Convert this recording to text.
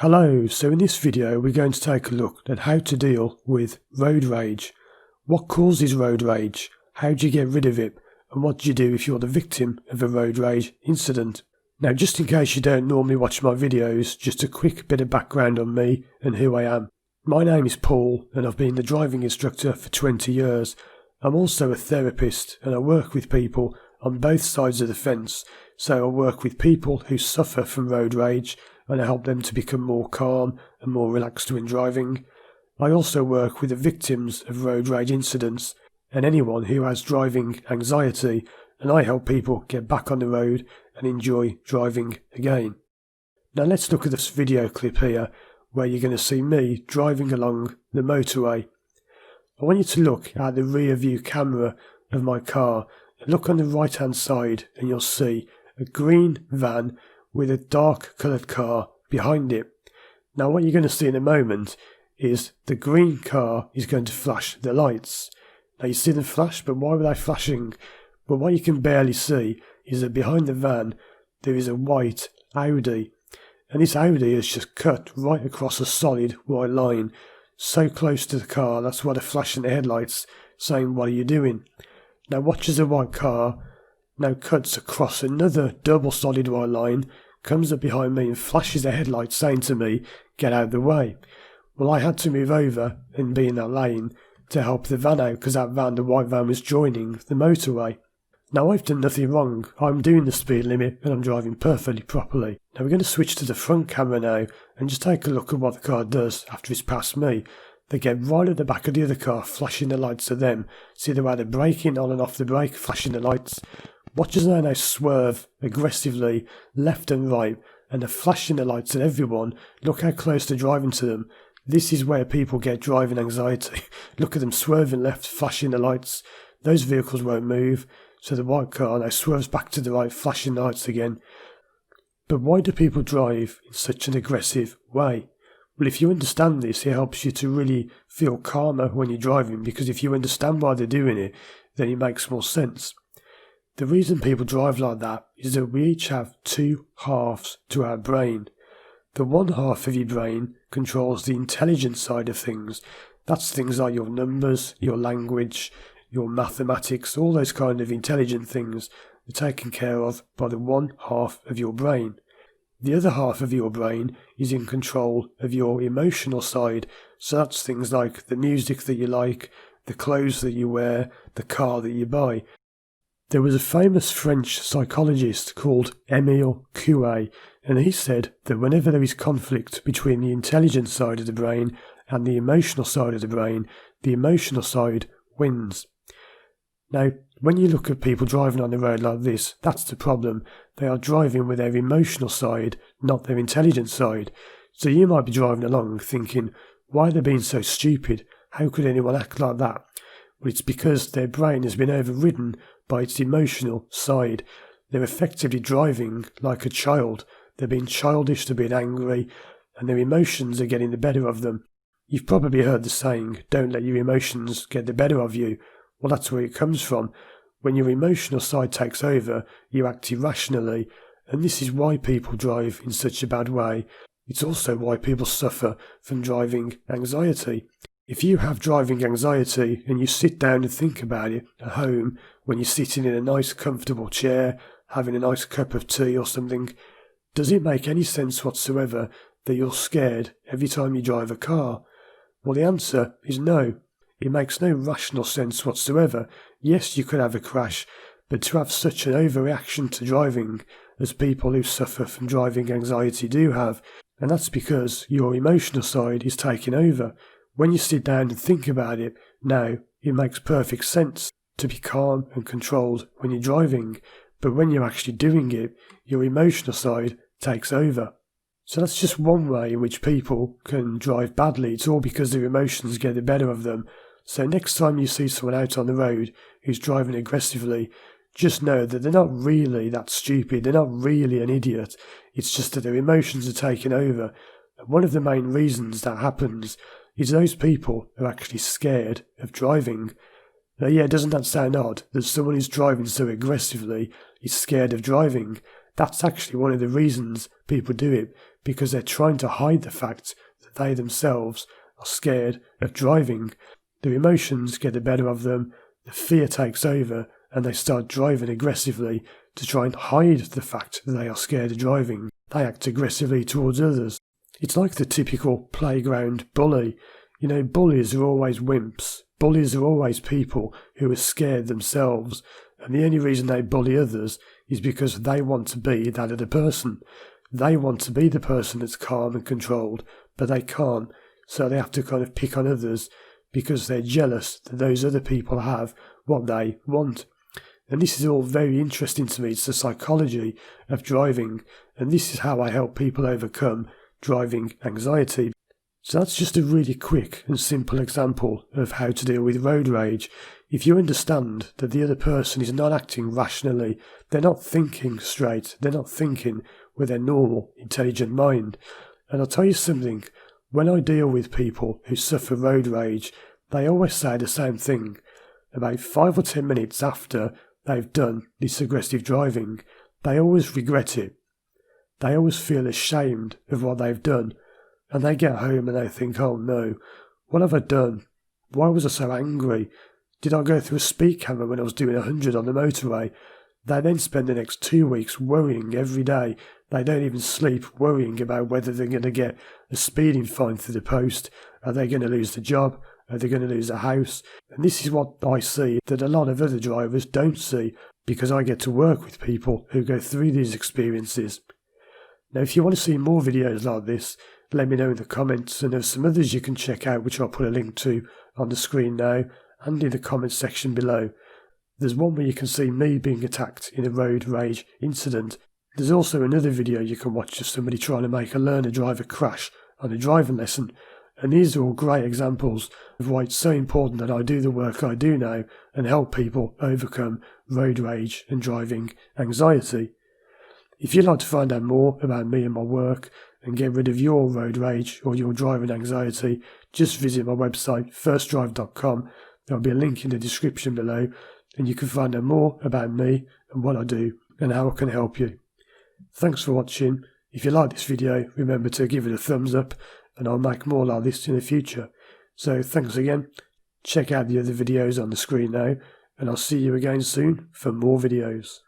Hello, so in this video we're going to take a look at how to deal with road rage. What causes road rage? How do you get rid of it? And what do you do if you're the victim of a road rage incident? Now, just in case you don't normally watch my videos, just a quick bit of background on me and who I am. My name is Paul and I've been the driving instructor for 20 years. I'm also a therapist and I work with people on both sides of the fence. So I work with people who suffer from road rage and I help them to become more calm and more relaxed when driving. I also work with the victims of road rage incidents and anyone who has driving anxiety, and I help people get back on the road and enjoy driving again. Now let's look at this video clip here where you're going to see me driving along the motorway. I want you to look at the rear view camera of my car and look on the right hand side and you'll see a green van with a dark coloured car behind it. Now what you're going to see in a moment is the green car is going to flash the lights. Now you see them flash, but why were they flashing? But what you can barely see is that behind the van there is a white Audi, and this Audi has just cut right across a solid white line, so close to the car. That's why they're flashing the headlights, saying, "What are you doing?" Now watch as the white car now cuts across another double solid white line, comes up behind me and flashes the headlights, saying to me, "Get out of the way." Well, I had to move over and be in that lane to help the van out, because that van, the white van, was joining the motorway. Now I've done nothing wrong. I'm doing the speed limit and I'm driving perfectly properly. Now we're going to switch to the front camera now and just take a look at what the car does after it's passed me. They get right at the back of the other car, flashing the lights at them. See the way they're braking on and off the brake, flashing the lights. Watch as they now swerve aggressively left and right, and they're flashing the lights at everyone. Look how close they're driving to them. This is where people get driving anxiety. Look at them swerving left, flashing the lights. Those vehicles won't move, so the white car now swerves back to the right, flashing the lights again. But why do people drive in such an aggressive way? Well, if you understand this, it helps you to really feel calmer when you're driving, because if you understand why they're doing it, then it makes more sense. The reason people drive like that is that we each have two halves to our brain. The one half of your brain controls the intelligent side of things. That's things like your numbers, your language, your mathematics, all those kind of intelligent things are taken care of by the one half of your brain. The other half of your brain is in control of your emotional side, so that's things like the music that you like, the clothes that you wear, the car that you buy. There was a famous French psychologist called Émile Coué, and he said that whenever there is conflict between the intelligent side of the brain and the emotional side of the brain, the emotional side wins. Now, when you look at people driving on the road like this, that's the problem. They are driving with their emotional side, not their intelligent side. So you might be driving along thinking, why are they being so stupid? How could anyone act like that? Well, it's because their brain has been overridden by its emotional side. They're effectively driving like a child. They're being childish, they're being angry, and their emotions are getting the better of them. You've probably heard the saying, don't let your emotions get the better of you. Well, that's where it comes from. When your emotional side takes over, you act irrationally, and this is why people drive in such a bad way. It's also why people suffer from driving anxiety. If you have driving anxiety and you sit down and think about it at home, when you're sitting in a nice comfortable chair, having a nice cup of tea or something, does it make any sense whatsoever that you're scared every time you drive a car? Well, the answer is no. It makes no rational sense whatsoever. Yes, you could have a crash, but to have such an overreaction to driving as people who suffer from driving anxiety do have, and that's because your emotional side is taking over. When you sit down and think about it, now it makes perfect sense to be calm and controlled when you're driving, but when you're actually doing it, your emotional side takes over. So that's just one way in which people can drive badly. It's all because their emotions get the better of them. So next time you see someone out on the road who's driving aggressively, just know that they're not really that stupid, they're not really an idiot, it's just that their emotions are taking over. And one of the main reasons that happens is those people are actually scared of driving. Now, yeah, doesn't that sound odd, that someone who's driving so aggressively is scared of driving? That's actually one of the reasons people do it, because they're trying to hide the fact that they themselves are scared of driving. Their emotions get the better of them, the fear takes over, and they start driving aggressively to try and hide the fact that they are scared of driving. They act aggressively towards others. It's like the typical playground bully. You know, bullies are always wimps. Bullies are always people who are scared themselves, and the only reason they bully others is because they want to be that other person. They want to be the person that's calm and controlled, but they can't, so they have to kind of pick on others because they're jealous that those other people have what they want. And this is all very interesting to me. It's the psychology of driving, and this is how I help people overcome driving anxiety. So that's just a really quick and simple example of how to deal with road rage. If you understand that the other person is not acting rationally, they're not thinking straight, they're not thinking with their normal, intelligent mind. And I'll tell you something, when I deal with people who suffer road rage, they always say the same thing. About 5 or 10 minutes after they've done this aggressive driving, they always regret it. They always feel ashamed of what they've done. And they get home and they think, oh no, what have I done? Why was I so angry? Did I go through a speed camera when I was doing 100 on the motorway? They then spend the next 2 weeks worrying every day. They don't even sleep, worrying about whether they're going to get a speeding fine through the post. Are they going to lose the job? Are they going to lose a house? And this is what I see that a lot of other drivers don't see, because I get to work with people who go through these experiences. Now, if you want to see more videos like this, let me know in the comments, and there's some others you can check out which I'll put a link to on the screen now and in the comments section below. There's one where you can see me being attacked in a road rage incident. There's also another video you can watch of somebody trying to make a learner driver crash on a driving lesson, and these are all great examples of why it's so important that I do the work I do now and help people overcome road rage and driving anxiety. If you'd like to find out more about me and my work and get rid of your road rage or your driving anxiety, just visit my website firstdrive.com. There'll be a link in the description below, and you can find out more about me and what I do and how I can help you. Thanks for watching. If you like this video, remember to give it a thumbs up, and I'll make more like this in the future. So thanks again. Check out the other videos on the screen now, and I'll see you again soon for more videos.